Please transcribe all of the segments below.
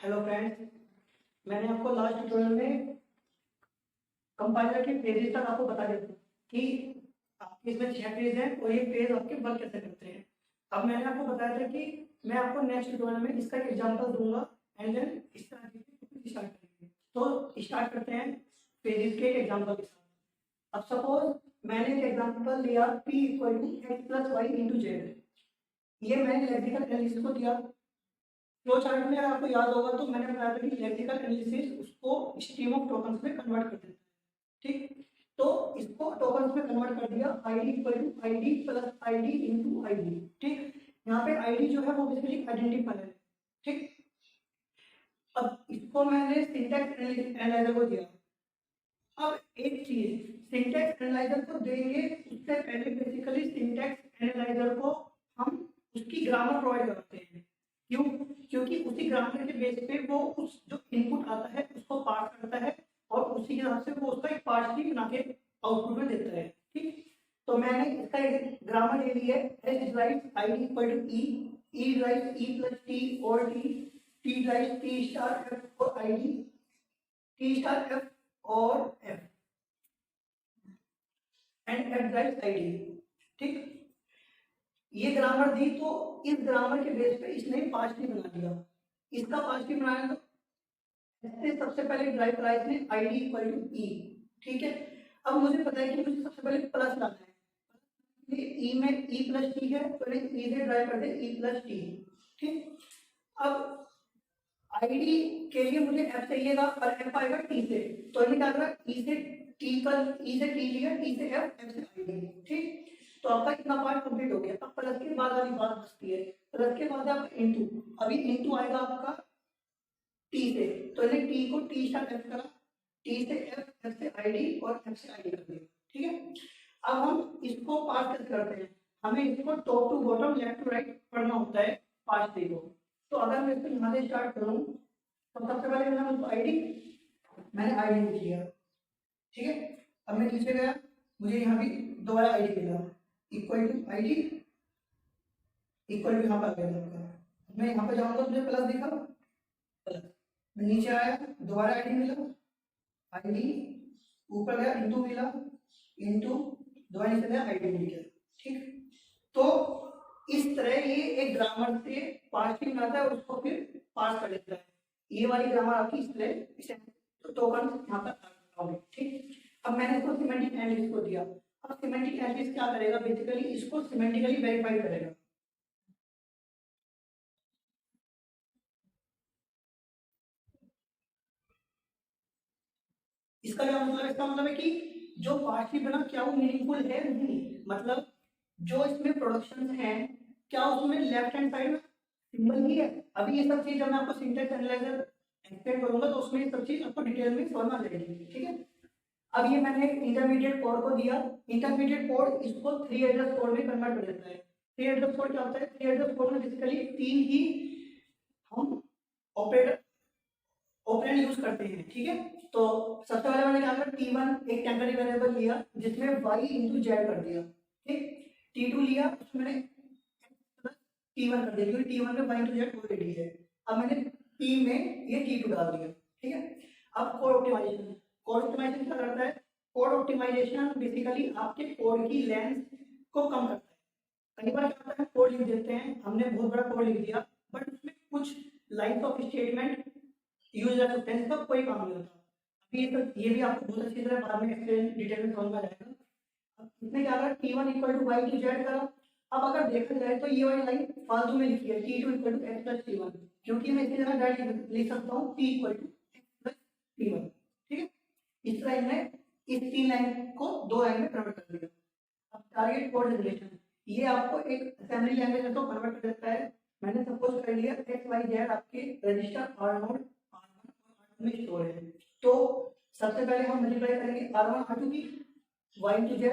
Hello friends, मैंने आपको last tutorial में कंपाइलर के पेजेस तक आपको बता दिया था कि आपके इसमें 6 पेज हैं और ये पेज आपके वर्क कैसे करते हैं। अब मैंने आपको बताया था कि मैं आपको नेक्स्ट ट्यूटोरियल में इसका एक एग्जांपल दूंगा एंड देन स्टार्ट करेंगे। तो स्टार्ट करते हैं पेजेस के एक एग्जांपल के साथ। अब सपोज मैंने एक एग्जांपल लिया p equal to x plus y into z. ये मैंने लेक्सिकल एनालिसिस को दिया। फ्लो चार्ट में अगर आपको याद होगा तो मैंने बताया था कि लेक्सिकल एनालिसिस उसको स्ट्रीम ऑफ टोकन्स में कन्वर्ट कर देता है। ठीक, तो इसको टोकन्स में कन्वर्ट कर दिया ID equal to ID plus ID into ID. ठीक, यहाँ पे आईडी जो है वो बेसिकली आइडेंटिफायर है। ठीक, अब इसको मैंने सिंटैक्स एनालाइजर को दिया। अब एक चीज सिंटैक्स एनालाइजर को देंगे उससे पहले बेसिकली सिंटैक्स एनालाइजर को हम उसकी ग्रामर प्रोवाइड करते हैं। क्यों? क्योंकि उसी ग्रामर के बेस पे वो उस जो इनपुट आता है उसको पास करता है और उसी के हिसाब से वो उसका एक पार्स बना के आउटपुट में देता है। ठीक, तो मैंने इसका एक ग्रामर ले लिया है S derive ID equal to E derive E plus T or T derive T star F or ID T star F or F and F derive ID. ठीक, ये ग्रामर दी तो इस ग्रामर के बेस पे इसने पांच टी बना दिया। इसका पांच टी बनाया तो इससे सबसे पहले ड्राइव करा इसने आईडी इक्वल टू ई। ठीक है, अब मुझे पता है कि मुझे सबसे पहले प्लस लाना है। ई में ई प्लस टी है तो ई से ड्राइव कर दे ई प्लस टी। ठीक, अब आईडी के लिए मुझे एफ चाहिएगा और एफ आएगा टी से, तो इन्हें क्या करा ई से टी पर ई से टी लिया, टी से एफ एफ से आईडी। ठीक, तो आपका इतना पार्ट कंप्लीट हो गया। अब प्लस के बाद वाली बात बचती है, प्लस के बाद आपका इनटू। अभी इनटू आएगा आपका टी से, तो इन्हें टी को टी स्टार एफ करा, टी से एफ एफ से आईडी और एफ से आईडी कर दिया। ठीक है, अब हम इसको पार्ट कैसे करते हैं, हमें इसको top to bottom left to right पढ़ना होता है पार्ट थ्री को। तो अगर मैं इसको यहाँ से स्टार्ट करूँ तो सबसे पहले मैंने आईडी मैंने आईडी लिख लिया। ठीक है, अब मैं नीचे गया, मुझे यहाँ भी दोबारा आईडी मिला equal to ID equal to यहाँ पर आ गया। मैं यहाँ पर जाऊँगा तो मुझे प्लस दिखा, प्लस मैं नीचे आया दोबारा आईडी मिला, आईडी ऊपर गया इंटू मिला, इंटू दोबारा नीचे गया आईडी मिल गया। ठीक, तो इस तरह ये एक ग्रामर से पार्सिंग आता है और उसको फिर पास कर लेता है। ये वाली ग्रामर आपकी इस तरह इसे टोकन यहाँ पर आओगे। ठीक, अब मैंने इसको सिमेंटिक एनालिसिस को दिया। अब सिमेंटिक एनालिसिस क्या करेगा, बेसिकली इसको सिमेंटिकली वेरीफाई करेगा। इसका क्या मतलब है, इसका मतलब है कि जो पार्ट बना क्या वो मीनिंगफुल है नहीं, मतलब जो इसमें प्रोडक्शन है क्या उसमें लेफ्ट हैंड साइड में सिंबल ही है। अभी ये सब चीज जब मैं आपको सिंटैक्स एनालाइजर एक्सप्लेन करूंगा तो उसमें ये सब चीज आपको डिटेल में समझ आ जाएगी। ठीक है, अब ये मैंने इंटरमीडिएट कोड को दिया। इंटरमीडिएट कोड इसको 3 एड्रेस कोड में कन्वर्ट कर देता है। 3 एड्रेस कोड क्या होता है, 3 एड्रेस कोड में बेसिकली 3 ही हम ऑपरेंड यूज करते हैं। ठीक है, तो सबसे पहले मैंने क्या करा, t1 एक टेम्पररी वेरिएबल लिया जिसमें y इंटू जेड कर दिया। ठीक, t2 लिया उसमें मैंने t1 कर दिया क्योंकि t1 में y इंटू जेड ऑलरेडी है। अब मैंने p में ये t2 डाल दिया। ठीक है, अब कोड ऑप्टिमाइजेशन क्या करता है, कोड ऑप्टिमाइजेशन बेसिकली आपके कोड की लेंथ को कम करता है। कई बार क्या होता है, कोड लिख देते हैं, हमने बहुत बड़ा कोड लिख दिया बट उसमें कुछ लाइन्स ऑफ स्टेटमेंट यूज कर सकते हैं जिसका कोई काम नहीं होता। अभी ये भी आपको बहुत अच्छी तरह बाद में एक्सप्लेन डिटेल में समझ आ जाएगा। अब इसने क्या करा, t1 equal to y to z करा। अब अगर देखा जाए तो ये वाली लाइन फालतू में लिखी है t2 equal to x plus t1, क्योंकि मैं इसकी जगह डायरेक्ट लिख सकता हूँ t equal to x plus t1। ठीक है, इस लाइन में इस तीन लाइन को दो लाइन में कन्वर्ट कर दिया। अब टारगेट कोड रिलेशन ये आपको एक असेंबली लैंग्वेज में तो कन्वर्ट कर देता है। मैंने सपोज कर लिया एक्स वाई जेड आपके रजिस्टर r0 में स्टोर है, तो सबसे पहले हम मल्टीप्लाई करेंगे r1 r2 की y टू z,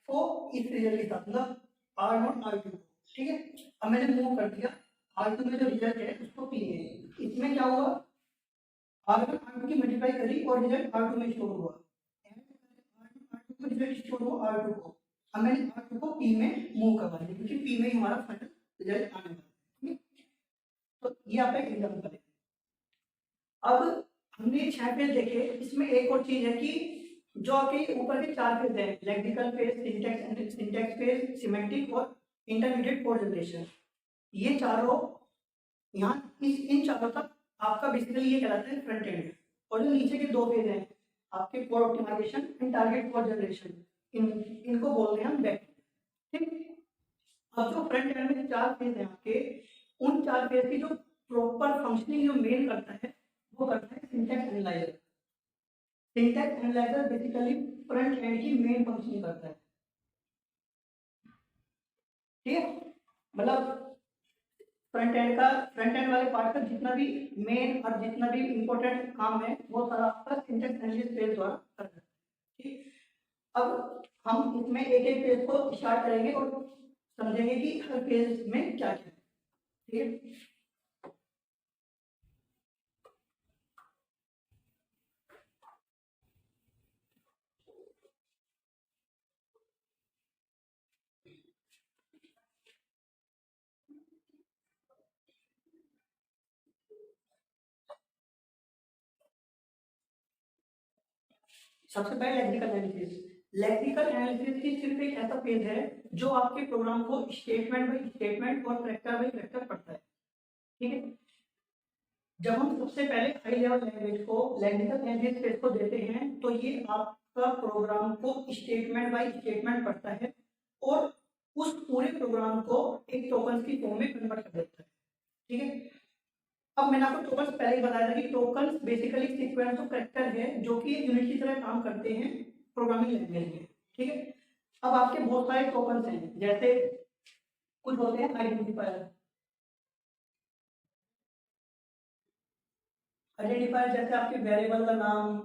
को इस रिजल्ट के साथ मतलब r0 r2। ठीक है, अब मैंने मूव कर दिया r2 में जो रिजल्ट है उसको p है। इसमें क्या हुआ, r1 r2 की मल्टीप्लाई करी और रिजल्ट r2 में स्टोर हुआ, r2 को रिजल्ट स्टोर हुआ r2 को। अब मैंने r2 को p में मूव करवा दिया क्योंकि p में ही हमारा फाइनल रिजल्ट आने वाला है। तो ये आपका एग्जाम्पल है। अब हमने 6 फेज देखे, इसमें एक और चीज है कि जो आपके ऊपर के 4 फेज है, lexical phase, syntax phase, semantic और इंटरमीडिएट कोड जनरेशन, ये चारों यहाँ इन चारों तक आपका बेसिकली ये कहलाता है फ्रंट एंड। और जो नीचे के 2 फेज हैं आपके code optimization and target code generation, इनको बोलते हैं हम बैक। ठीक, अब जो फ्रंट एंड में 4 फेज हैं आपके, उन 4 फेज की जो प्रॉपर फंक्शनिंग जो मेन करता है वो करता है syntax analyser. Syntax analyser basically front end की मेन फंक्शनिंग करता है। ठीक है, मतलब फ्रंट एंड वाले पार्ट का जितना भी मेन और जितना भी इंपॉर्टेंट काम है वो सारा आपका सिंटैक्स एनालिसिस फेज द्वारा करता है। ठीक, अब हम इसमें एक एक फेज को स्टार्ट करेंगे और समझेंगे कि हर फेज में क्या क्या है। ठीक है, सबसे पहले लेक्सिकल एनालिसिस। लेक्सिकल एनालिसिस की सिर्फ एक ऐसा फेज है जो आपके प्रोग्राम को स्टेटमेंट बाई स्टेटमेंट और कैरेक्टर बाई कैरेक्टर पढ़ता है। ठीक है, जब हम सबसे पहले हाई लेवल लैंग्वेज को लेक्सिकल एनालिसिस फेज को देते हैं तो ये आपका प्रोग्राम को स्टेटमेंट बाई स्टेटमेंट पढ़ता है और उस पूरे प्रोग्राम को एक टोकन की फॉर्म में कन्वर्ट कर देता है। ठीक है, अब मैंने आपको टोकन्स पहले ही बताया था कि tokens basically sequence of character है जो कि यूनिट की तरह काम करते हैं प्रोग्रामिंग लैंग्वेज में। ठीक है, अब आपके बहुत सारे टोकन्स हैं, जैसे कुछ होते हैं आइडेंटिफायर। आइडेंटिफायर जैसे आपके वेरिएबल का नाम,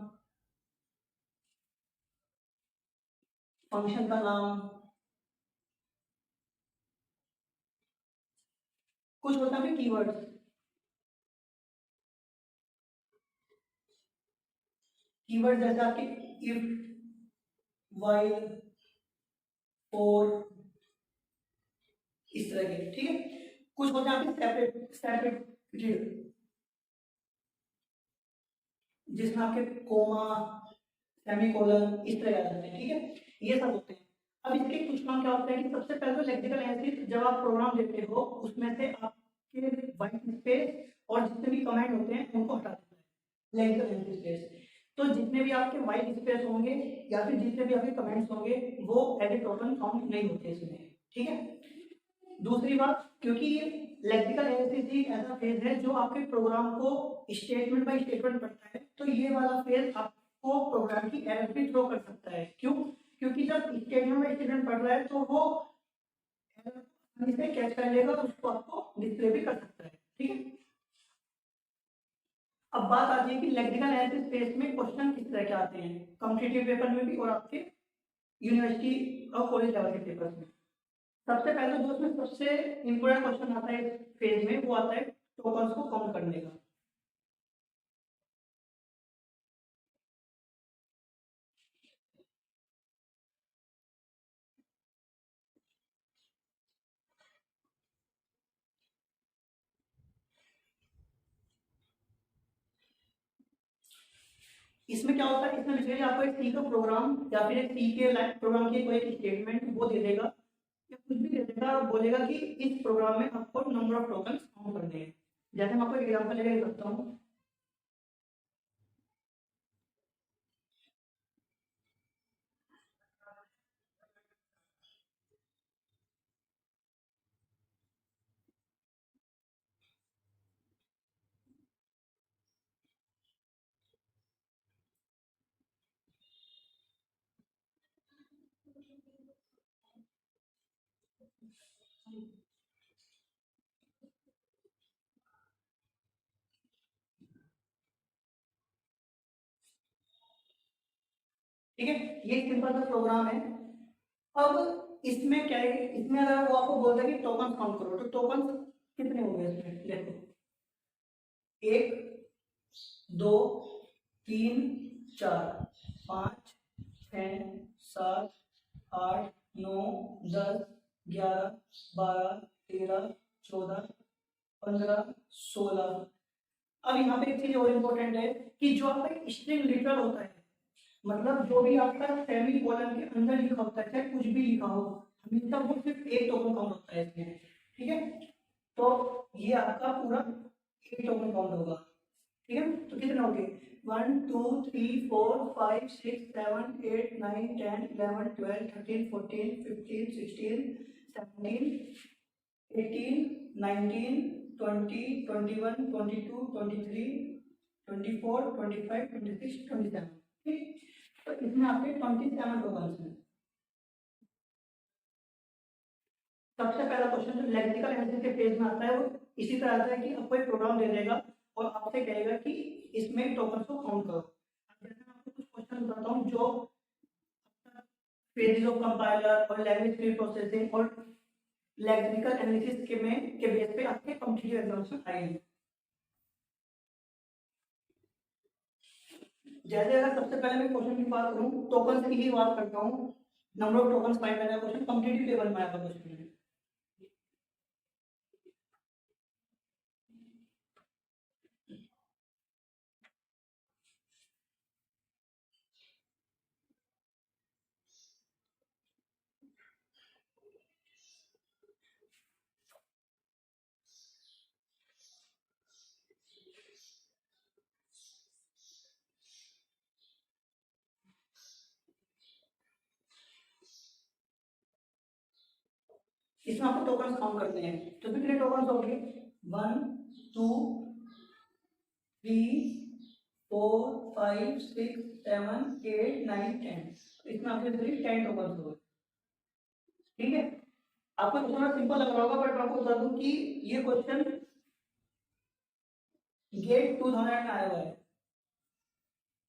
फंक्शन का नाम। कुछ होता है कीवर्ड्स, कीवर्ड जैसे आपके इफ, व्हाइल, फॉर, इस तरह के। ठीक है, कुछ होते हैं आपके सेपरेट सेपरेटेड, जिसमें आपके कोमा, सेमीकोलन, इस तरह आ जाते हैं। ठीक है, ये सब होते हैं। अब इसके कुछ काम क्या होता है कि सबसे पहले तो लेक्सिकल एनालिसिस जब आप प्रोग्राम देते हो उसमें से आपके व्हाइट स्पेस और जितने भी कमेंट होते हैं उनको हटा देता है लेक्सिकल एनालिसिस फेज। तो जितने भी आपके व्हाइट स्पेस होंगे या फिर जितने भी आपके कमेंट्स होंगे वो एज ए टोटल काउंट नहीं होते इसमें। ठीक है, दूसरी बात, क्योंकि ये लेक्सिकल एनालिसिस ही ऐसा फेज है जो आपके प्रोग्राम को स्टेटमेंट बाय स्टेटमेंट पढ़ता है, तो ये वाला फेज आपको प्रोग्राम की एरर भी थ्रो कर सकता है। क्यों? क्योंकि जब स्टेटमेंट बाय स्टेटमेंट पढ़ रहा है तो वो एरर से कैच कर लेगा और उसको आपको डिस्प्ले भी कर सकता है। ठीक है, अब बात आती है कि लेक्सिकल एनालिसिस फेज में क्वेश्चन किस तरह के आते हैं कॉम्पिटिटिव पेपर में भी और आपके यूनिवर्सिटी और कॉलेज लेवल के पेपर्स में। सबसे पहले जो उसमें सबसे इंपोर्टेंट क्वेश्चन आता है इस फेज में वो आता है टोकन्स को काउंट करने का। इसमें क्या होता है, इसमें बेसिकली आपको एक सी का प्रोग्राम या फिर एक सी के प्रोग्राम की कोई एक स्टेटमेंट वो दे देगा या कुछ भी दे देगा और बोलेगा कि इस प्रोग्राम में आपको नंबर ऑफ टोकन्स काउंट करने हैं। जैसे मैं आपको एक एग्जांपल लेकर सकता हूँ। ठीक है, ये सिंपल सा प्रोग्राम है। अब इसमें क्या है, इसमें अगर वो आपको बोलता है कि टोकन काउंट करो तो टोकन कितने हो गए इसमें देखो, 1, 2, 3, 4, 5, 6, 7, 8, 9, 10, 11, 12, 13, 14, 15, 16। अब यहाँ पे एक चीज और इम्पोर्टेंट है कि जो आपका स्ट्रिंग लिटरल होता है, मतलब जो भी आपका सेमी कॉलन के अंदर लिखा होता है, चाहे कुछ भी लिखा हो, हमेशा वो सिर्फ एक टोकन काउंट होता है इसमें। ठीक है, तो ये आपका पूरा एक टोकन काउंट होगा। ठीक है, तो कितने हो गए? 1 2 3 4 5 6 7 8 9 10 11 12 13 14 15 16 17 18 19 20 21 22 23 24 25 26 27। ठीक, तो इसमें आपके 27 टोकन्स हैं। सबसे पहला क्वेश्चन जो लेक्सिकल एनालिसिस के पेज में आता है वो इसी तरह आता है कि आपको एक प्रोग्राम दे देगा और आपसे कहेगा कि इसमें टोकन को काउंट करो। जैसे मैं आपको कुछ क्वेश्चन बताता हूँ जो पेजेस ऑफ कंपाइलर और लैंग्वेज प्री प्रोसेसिंग और लेक्सिकल एनालिसिस के बेस पे आपके कॉम्पिटिटिव एग्जाम्स में आएंगे। जैसे अगर सबसे पहले मैं क्वेश्चन की बात करूँ, टोकन की ही बात करता हूँ, नंबर ऑफ टोकन फाइंड करना क्वेश्चन कॉम्पिटिटिव टेबल में आया था क्वेश्चन में। इसमें आपको टोकन काउंट करते हैं, तो कितने टोकन हो गए? 1 2 3 4 5 6 7 8 9 10। इसमें आपके 10 टोकन हो गए। ठीक है, आपको थोड़ा सिंपल लग रहा होगा, बट मैं आपको बता दूं कि ये क्वेश्चन गेट 2000 में आया हुआ है।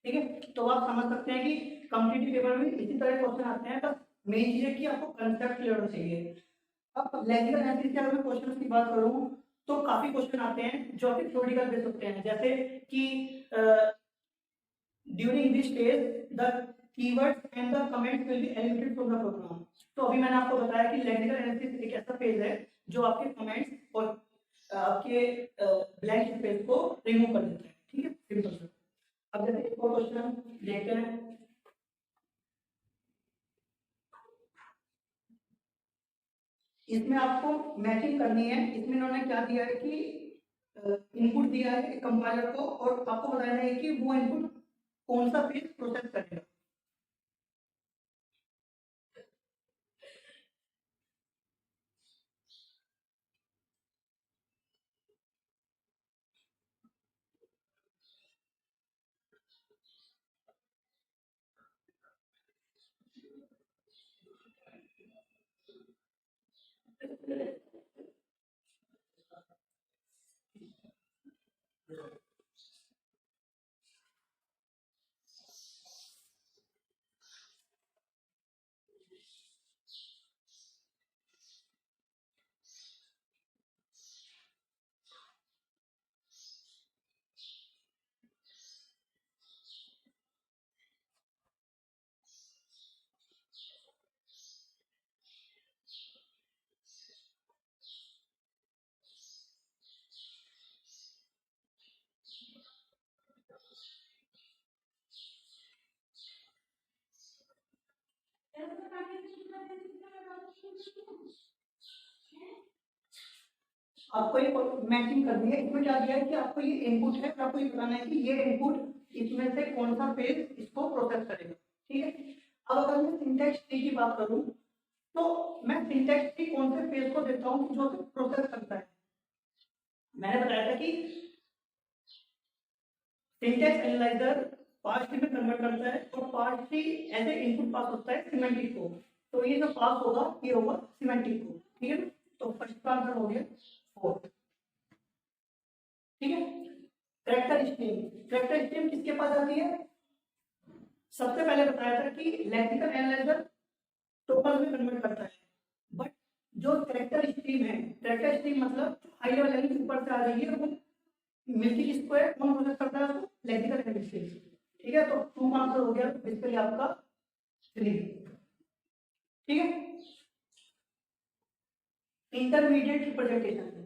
ठीक है, तो आप समझ सकते हैं कि कॉम्पिटिटिव पेपर में इसी तरह क्वेश्चन आते हैं। बस मेन चीज है कि आपको कंसेप्ट क्लियर होना चाहिए। अब लेक्सिकल एनालिसिस के अगर मैं क्वेश्चन की बात करूं तो काफी क्वेश्चन आते हैं जो आपके थ्योरेटिकल बेस होते हैं, जैसे कि during this stage the keywords and the comments will be eliminated from the program. तो अभी मैंने आपको बताया कि लेक्सिकल एनालिसिस एक ऐसा पेज है जो आपके कमेंट्स और आपके ब्लैंक स्पेस को रिमूव कर देता है। ठीक है, सिंपल सा। अब जैसे एक और क्वेश्चन देखते हैं। इसमें आपको मैचिंग करनी है। इसमें इन्होंने क्या दिया है कि इनपुट दिया है कंपाइलर को और आपको बताना है कि वो इनपुट कौन सा पेज प्रोसेस करेगा। आपको ये मैचिंग करनी है। इसमें क्या दिया है कि आपको ये इनपुट है और आपको ये बताना है कि ये इनपुट इसमें से कौन सा पेज इसको प्रोसेस करेगा। ठीक है, अब अगर मैं सिंटैक्स ट्री की बात करूं तो मैं सिंटैक्स ट्री कौन से पेज को देता हूं जो प्रोसेस करता है। मैंने बताया था कि सिंटैक्स एनालाइजर पार्स ट्री में कन्वर्ट करता है और पार्स ट्री ऐसे इनपुट पास होता है सिमेंटिक को, तो ये जो पास होगा ये होगा सिमेंटिक को। ठीक है ना, तो फर्स्ट का आंसर हो गया 4। ठीक है, कैरेक्टर स्ट्रीम। कैरेक्टर स्ट्रीम किसके पास आती है? सबसे पहले बताया था कि लेक्सिकल एनालाइजर टोकन में कन्वर्ट करता है, बट जो कैरेक्टर स्ट्रीम है, कैरेक्टर स्ट्रीम मतलब हाई लेवल लैंग्वेज ऊपर से आ रही है, वो मिलती किसको है, कौन प्रोसेस करता है उसको? Lexical analysis. ठीक है, तो 2 का आंसर हो गया बेसिकली आपका 3। ठीक है, इंटरमीडिएट रिप्रेजेंटेशन।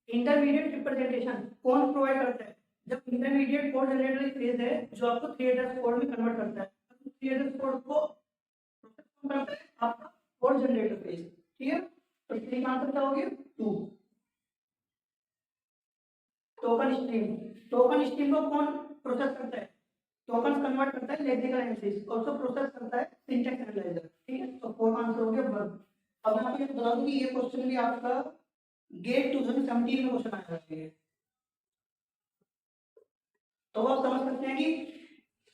इंटरमीडिएट रिप्रेजेंटेशन कौन प्रोवाइड करता है? जब इंटरमीडिएट कोड जनरेटर फेज है जो आपको 3 कोड में कन्वर्ट करता है, 3 कोड को प्रोसेस कौन करता है? आपका कोड जनरेटर फेज। ठीक है, तो इसलिए आंसर क्या हो गया? 2। टोकन स्ट्रीम को कौन प्रोसेस करता है? टोकन कन्वर्ट करता है लेक्सिकल एनालिसिस, ऑल्सो प्रोसेस करता है सिंटैक्स एनालाइजर। ठीक है, तो 4 आंसर हो गया 1। अब मैं आपको ये बता दूं कि ये क्वेश्चन भी आपका गेट 2017 में क्वेश्चन आया है, तो आप समझ सकते हैं कि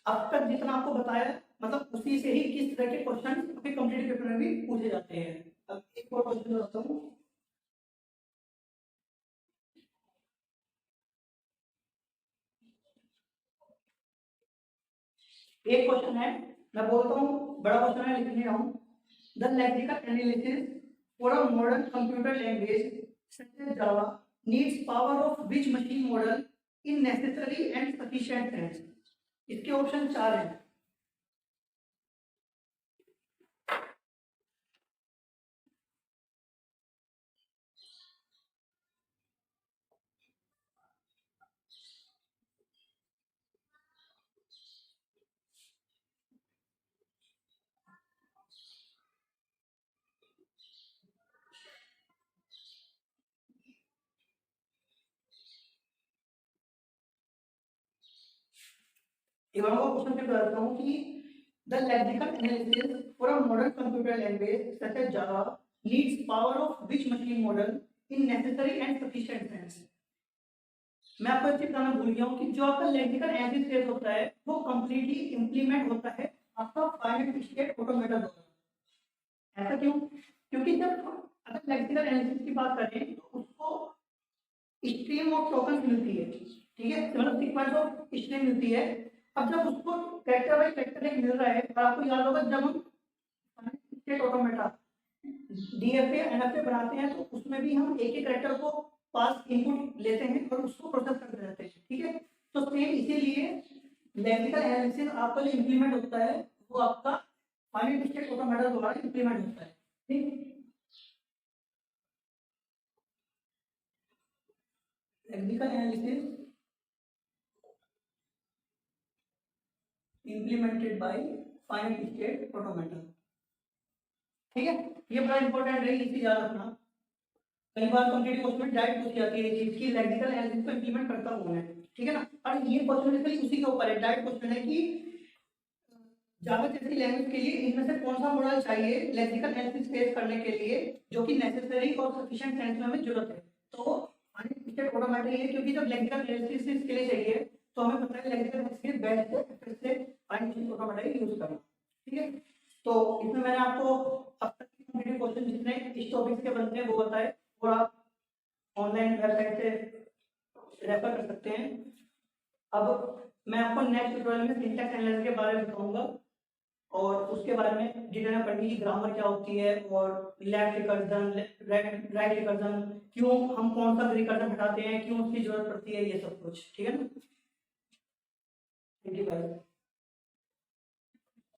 अब तक जितना आपको बताया मतलब उसी से ही किस तरह के क्वेश्चन आपके कॉम्पिटिटिव पेपर में भी पूछे जाते हैं। अब एक और क्वेश्चन बताता हूँ। एक क्वेश्चन है, मैं बोलता हूँ बड़ा क्वेश्चन है, लिख नहीं रहा हूँ। The lexical analysis for a modern computer language such as Java needs power of which machine model in necessary and sufficient sense? इसके ऑप्शन 4 हैं। एक बार क्वेश्चन पे बताता हूँ कि the lexical analysis for a modern computer language such as Java needs power of which machine model in necessary and sufficient sense. मैं आपको एक चीज बताना भूल गया हूँ कि जो आपका लेक्सिकल एनालिसिस होता है वो कंप्लीटली इंप्लीमेंट होता है आपका फाइनाइट स्टेट ऑटोमेटा द्वारा। ऐसा क्यों? क्योंकि जब अगर लेक्सिकल एनालिसिस की बात करें तो उसको स्ट्रीम ऑफ टोकन मिलती है। ठीक है, मतलब सीक्वेंस ऑफ स्ट्रीम मिलती है। अब जब उसको कैरेक्टर बाय कैरेक्टर एक मिल रहा है, और आपको याद होगा जब हम स्टेट ऑटोमेटा डीएफए एनएफए बनाते हैं तो उसमें भी हम एक एक कैरेक्टर को पास इनपुट लेते हैं और उसको प्रोसेस करते रहते हैं। ठीक है, तो सेम इसीलिए लेक्सिकल एनालिसिस आपका जो इंप्लीमेंट होता है वो आपका फाइनाइट स्टेट ऑटोमेटा द्वारा इंप्लीमेंट होता है। ठीक, lexical analysis implemented by finite state automata। ठीक है, ये बड़ा इंपॉर्टेंट है, ये चीज याद रखना। कई बार कॉम्पिटिटिव क्वेश्चन में डायरेक्ट पूछी जाती है ये चीज कि लेक्सिकल एनालिसिस को इंप्लीमेंट करता कौन है। ठीक है ना, और ये क्वेश्चन बेसिकली उसी के ऊपर है, डायरेक्ट क्वेश्चन है कि जावा जैसी लैंग्वेज के लिए इनमें से कौन सा मॉडल चाहिए लेक्सिकल एनालिसिस फेस करने के लिए जो कि नेसेसरी और सफिशिएंट सेंस में हमें जरूरत है। तो फाइनाइट स्टेट ऑटोमेटा ये, क्योंकि जब लेक्सिकल एनालिसिस के लिए चाहिए तो हमें पता है लेक्सिकल एनालिसिस बेस्ट है फिर से फाइनाइट स्टेट ऑटोमेटा यूज करना। ठीक है, तो इसमें मैंने आपको अब तक के कॉम्पिटिटिव क्वेश्चन जितने इस टॉपिक के बनते हैं वो बताए, और आप ऑनलाइन वेबसाइट से रेफर कर सकते हैं। अब मैं आपको नेक्स्ट ट्यूटोरियल में सिंटैक्स एनालिसिस के बारे में बताऊंगा और उसके बारे में डिटेल में पढ़ेंगे कि ग्रामर क्या होती है और लेफ्ट रिकर्जन राइट रिकर्जन, क्यों हम कौन सा रिकर्जन हटाते हैं, क्यों उसकी जरूरत पड़ती है, ये सब कुछ। ठीक है ना, थैंक यू गाइस।